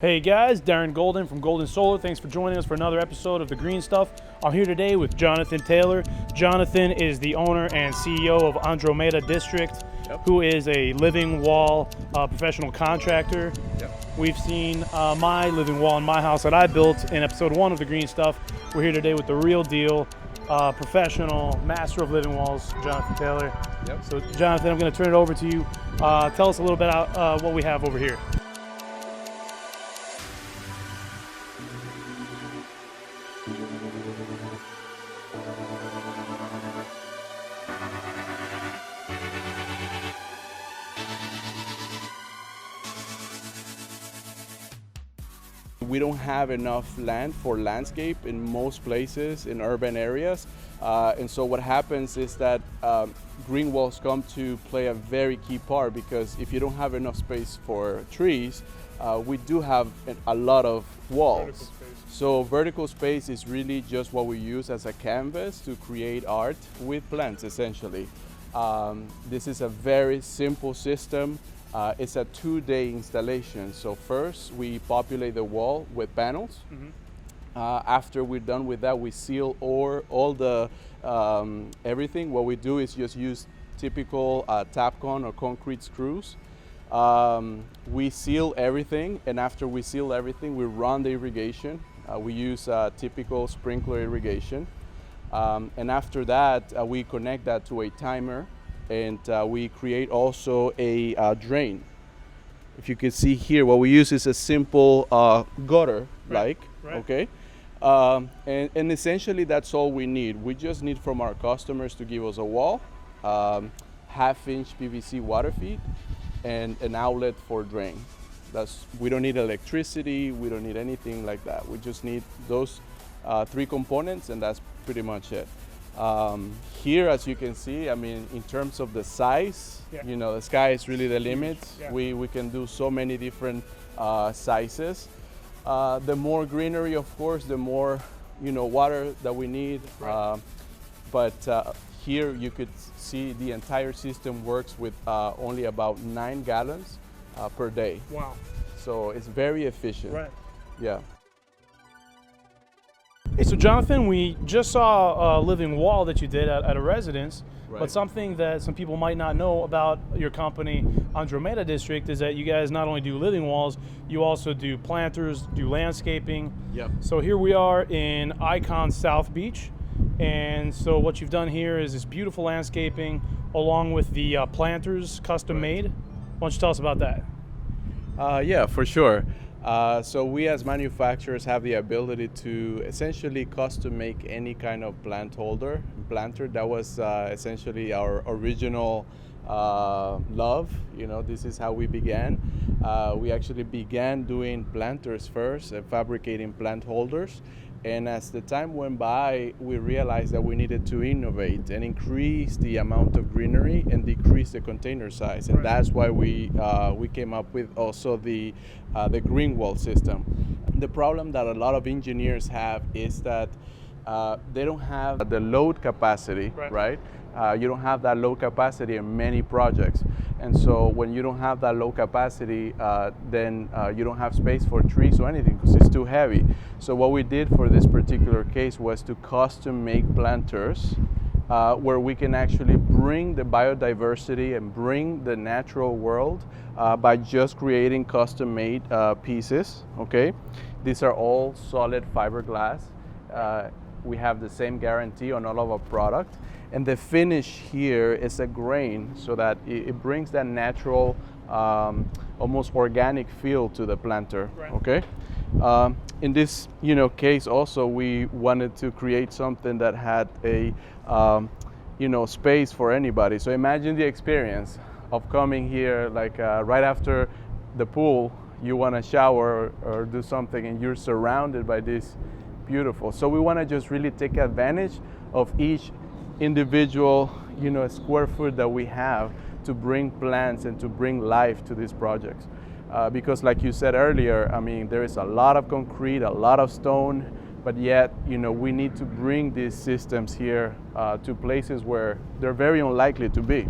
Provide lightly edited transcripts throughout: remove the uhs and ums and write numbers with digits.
Hey guys, Darren Golden from Golden Solar. Thanks for joining us for another episode of The Green Stuff. I'm here today with Jonathan Taylor. Jonathan is the owner and CEO of Andromeda District, who is a living wall professional contractor. We've seen my living wall in my house that I built in episode 1 of The Green Stuff. We're here today with the real deal, professional master of living walls, Jonathan Taylor. So Jonathan, I'm going to turn it over to you. Tell us a little bit about what we have over here. We don't have enough land for landscape in most places in urban areas, and so what happens is that green walls come to play a very key part, because if you don't have enough space for trees, we do have a lot of walls. So vertical space is really just what we use as a canvas to create art with plants, essentially. This is a very simple system. It's a 2-day installation. So first we populate the wall with panels. After we're done with that, we seal all the everything. What we do is just use typical Tapcon or concrete screws. We seal everything, and after we seal everything, we run the irrigation. We use typical sprinkler irrigation, and after that we connect that to a timer, and we create also a drain. If you can see here, what we use is a simple gutter, right. Okay, and essentially that's all we need. We just need from our customers to give us a wall, half-inch PVC water feed, and an outlet for drain. We don't need electricity, we don't need anything like that. We just need those 3 components, and that's pretty much it. Here, as you can see, I mean, in terms of the size, you know, the sky is really the limit. We can do so many different sizes. The more greenery, of course, the more, you know, water that we need. But here you could see the entire system works with only about 9 gallons per day. Wow. So it's very efficient. Yeah. Hey, so Jonathan, we just saw a living wall that you did at a residence, but something that some people might not know about your company, Andromeda District, is that you guys not only do living walls, you also do planters, do landscaping. So here we are in Icon South Beach, and so what you've done here is this beautiful landscaping along with the planters, custom made. Why don't you tell us about that? Yeah, for sure. So we as manufacturers have the ability to essentially custom make any kind of planter. That was essentially our original love. You know, this is how we began. We actually began doing planters first and fabricating plant holders. And as the time went by, we realized that we needed to innovate and increase the amount of greenery and decrease the container size. And that's why we came up with also the green wall system. The problem that a lot of engineers have is that they don't have the load capacity, right? You don't have that load capacity in many projects. And so when you don't have that low capacity, then you don't have space for trees or anything because it's too heavy. So what we did for this particular case was to custom make planters where we can actually bring the biodiversity and bring the natural world by just creating custom made pieces, okay? These are all solid fiberglass. We have the same guarantee on all of our product. And the finish here is a grain, so that it brings that natural, almost organic feel to the planter. Okay. In this, case, also we wanted to create something that had a, space for anybody. So imagine the experience of coming here, like right after the pool, you want to shower or do something, and you're surrounded by this beautiful. So we want to just really take advantage of each individual, square foot that we have to bring plants and to bring life to these projects. Because like you said earlier, I mean, there is a lot of concrete, a lot of stone, but yet, we need to bring these systems here to places where they're very unlikely to be.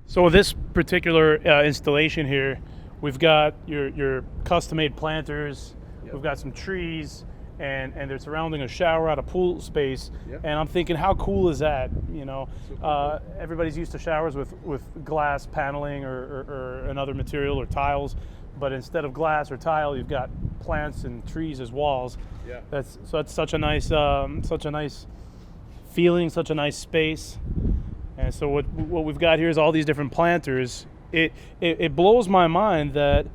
So this particular installation here, we've got your custom-made planters. Yep. We've got some trees, and they're surrounding a shower out of pool space. Yep. And I'm thinking, how cool is that? Super cool. Everybody's used to showers with glass paneling or another material or tiles, but instead of glass or tile, you've got plants and trees as walls. Yeah. That's such a nice feeling, such a nice space. And so what we've got here is all these different planters. It blows my mind that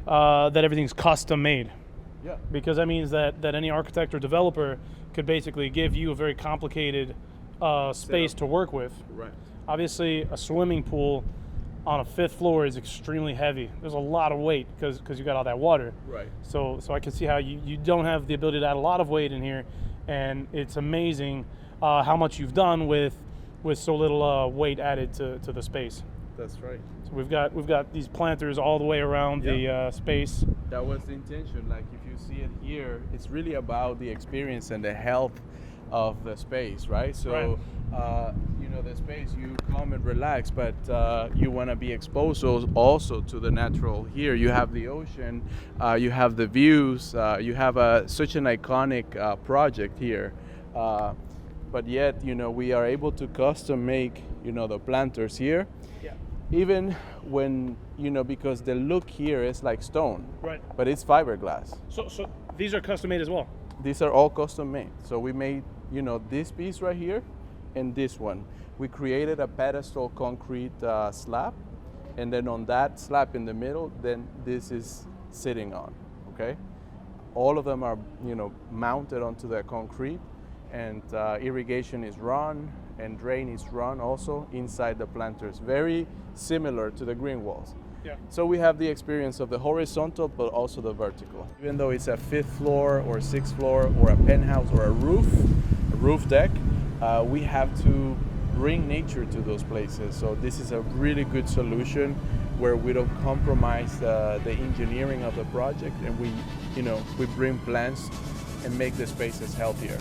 everything's custom made. Yeah. Because that means that any architect or developer could basically give you a very complicated space to work with. Right. Obviously, a swimming pool on a 5th floor is extremely heavy. There's a lot of weight because you got all that water. Right. So I can see how you don't have the ability to add a lot of weight in here, and it's amazing how much you've done with so little weight added to the space. That's right. So we've got these planters all the way around the space. That was the intention. Like if you see it here, it's really about the experience and the health of the space, right? So, the space, you come and relax, but you want to be exposed also to the natural. Here you have the ocean, you have the views, you have such an iconic project here. But yet, we are able to custom make, the planters here. Yeah. Even when, because the look here is like stone, Right. but it's fiberglass. So these are custom made as well. These are all custom made. So we made, this piece right here and this one. We created a pedestal concrete slab, and then on that slab in the middle, then this is sitting on, okay? All of them are, mounted onto the concrete, and irrigation is run and drain is run also inside the planters. Very similar to the green walls. Yeah. So we have the experience of the horizontal, but also the vertical. Even though it's a 5th floor or 6th floor or a penthouse or a roof deck, we have to bring nature to those places. So this is a really good solution where we don't compromise the engineering of the project, and we bring plants and make the spaces healthier.